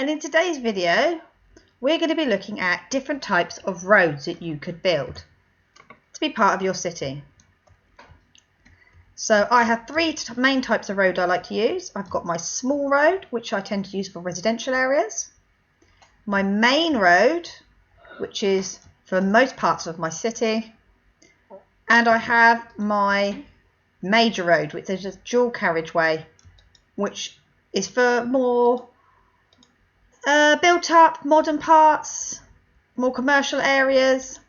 and in today's video we're going to be looking at different types of roads that you could build to be part of your city. So I have three main types of road I like to use. I've got my small road, which I tend to use for residential areas, my main road, which is for most parts of my city, and I have my major road, which is a dual carriageway, which is for more built up modern parts, more commercial areas,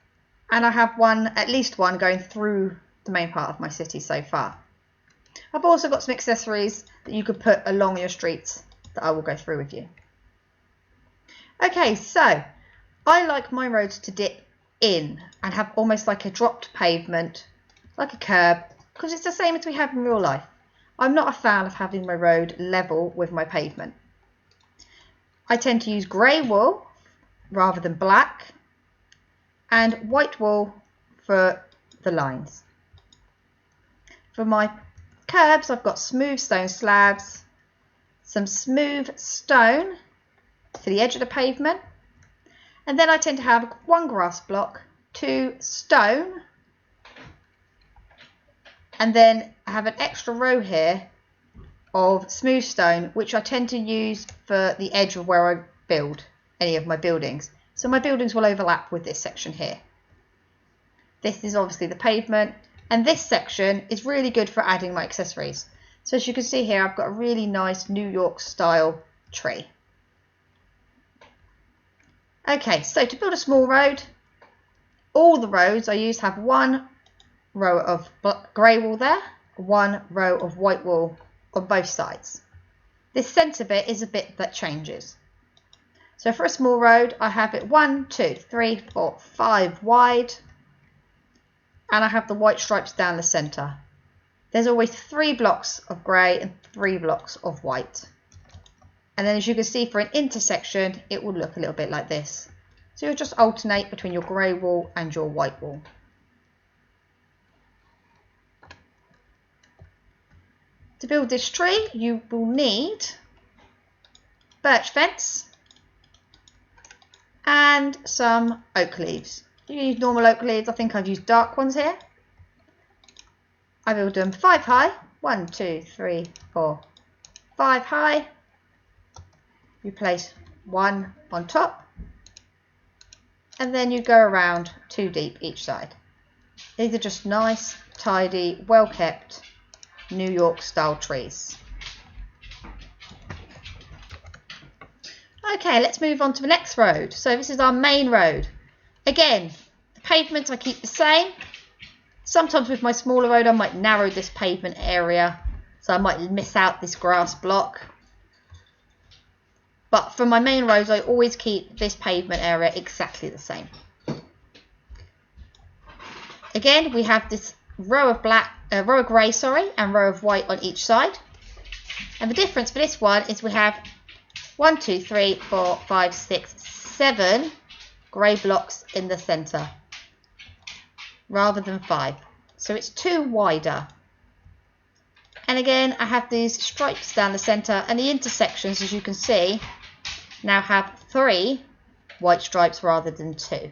and I have at least one going through the main part of my city so far. I've also got some accessories that you could put along your streets that I will go through with you. Okay, so I like my roads to dip in and have almost like a dropped pavement, like a curb, because it's the same as we have in real life. I'm not a fan of having my road level with my pavement. I tend to use grey wool rather than black, and white wool for the lines. For my curbs, I've got smooth stone slabs, some smooth stone for the edge of the pavement, and then I tend to have one grass block, two stone, and then I have an extra row here of smooth stone, which I tend to use for the edge of where I build any of my buildings. So my buildings will overlap with this section here. This is obviously the pavement, and this section is really good for adding my accessories. So as you can see here, I've got a really nice New York style tree. Okay, so to build a small road, all the roads I use have one row of grey wool there, one row of white wool on both sides. This centre bit is a bit that changes. So for a small road, I have it 1, 2, 3, 4, 5 wide, and I have the white stripes down the centre. There's always 3 blocks of grey and 3 blocks of white. And then as you can see, for an intersection, it will look a little bit like this. So you'll just alternate between your grey wool and your white wool. To build this tree, you will need birch fence and some oak leaves. You can use normal oak leaves. I think I've used dark ones here. I build them 5 high. 1, 2, 3, 4, 5 high. You place one on top, and then you go around 2 deep each side. These are just nice, tidy, well kept New York style trees. Okay, let's move on to the next road. So this is our main road. Again, the pavements I keep the same. Sometimes with my smaller road I might narrow this pavement area, so I might miss out this grass block. But for my main roads I always keep this pavement area exactly the same. Again, we have this row of grey, and row of white on each side. And the difference for this one is we have 1, 2, 3, 4, 5, 6, 7 grey blocks in the centre rather than 5. So it's 2 wider. And again, I have these stripes down the centre, and the intersections, as you can see, now have 3 white stripes rather than 2.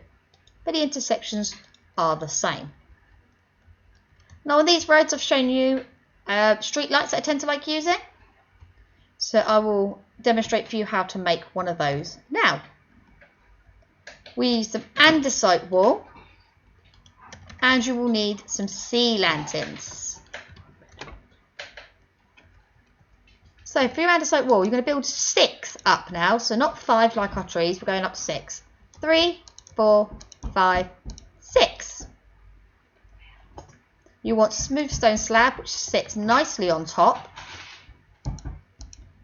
But the intersections are the same. Now on these roads I've shown you street lights that I tend to like using. So I will demonstrate for you how to make one of those now. We use some andesite wool, and you will need some sea lanterns. So for your andesite wool, you're going to build 6 up now. So not 5 like our trees, we're going up 6. 3, 4, 5, 6. You want smooth stone slab, which sits nicely on top.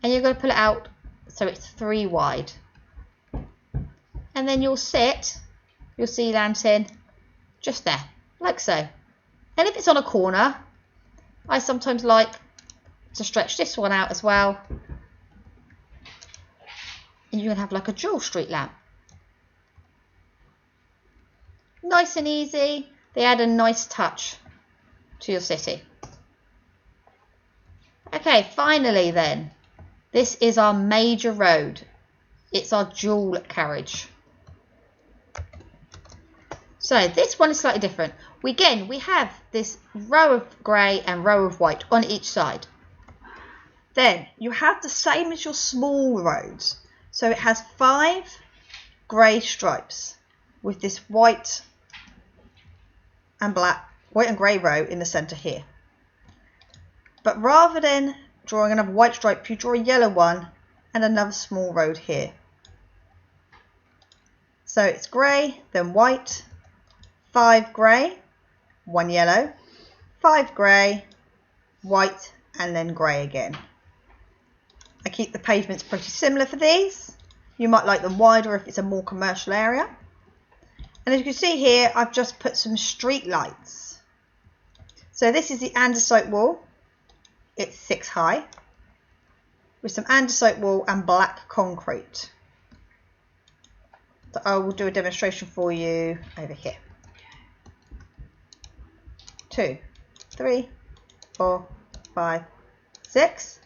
And you're going to pull it out so it's 3 wide. And then you'll sit your sea lantern just there, like so. And if it's on a corner, I sometimes like to stretch this one out as well. And you can have like a dual street lamp. Nice and easy. They add a nice touch to your city. Okay, finally then, this is our major road. It's our dual carriage. So this one is slightly different. We have this row of grey and row of white on each side. Then you have the same as your small roads. So it has 5 grey stripes with this white and grey row in the centre here. But rather than drawing another white stripe, you draw a yellow one and another small road here. So it's grey, then white, 5 grey, 1 yellow, 5 grey, white, and then grey again. I keep the pavements pretty similar for these. You might like them wider if it's a more commercial area. And as you can see here, I've just put some street lights. So this is the andesite wall. It's 6 high with some andesite wall and black concrete. So I will do a demonstration for you over here. 2, 3, 4, 5, 6.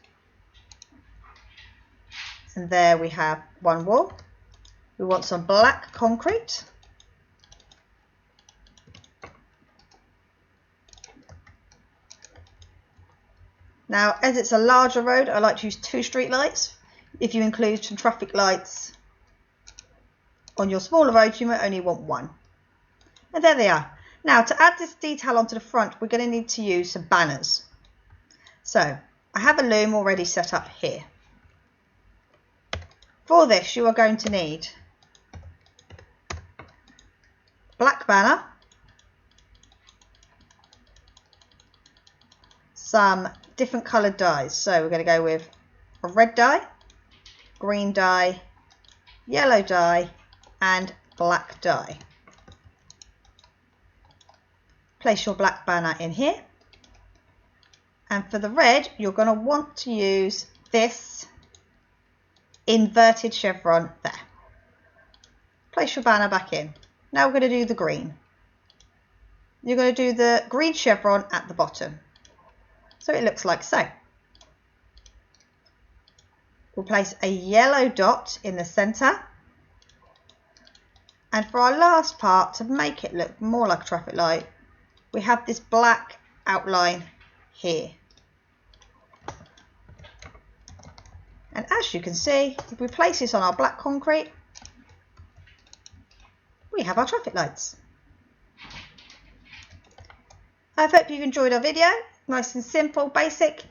And there we have one wall. We want some black concrete. Now, as it's a larger road, I like to use 2 street lights. If you include some traffic lights on your smaller roads, you might only want 1. And there they are. Now, to add this detail onto the front, we're going to need to use some banners. So, I have a loom already set up here. For this, you are going to need black banner, some different coloured dyes. So we're going to go with a red dye, green dye, yellow dye, and black dye. Place your black banner in here. And for the red, you're going to want to use this inverted chevron there. Place your banner back in. Now we're going to do the green. You're going to do the green chevron at the bottom. So it looks like so. We'll place a yellow dot in the centre. And for our last part, to make it look more like a traffic light, we have this black outline here. And as you can see, if we place this on our black concrete, we have our traffic lights. I hope you've enjoyed our video. Nice and simple, basic,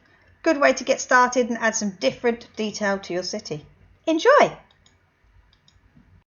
good way to get started and add some different detail to your city. Enjoy!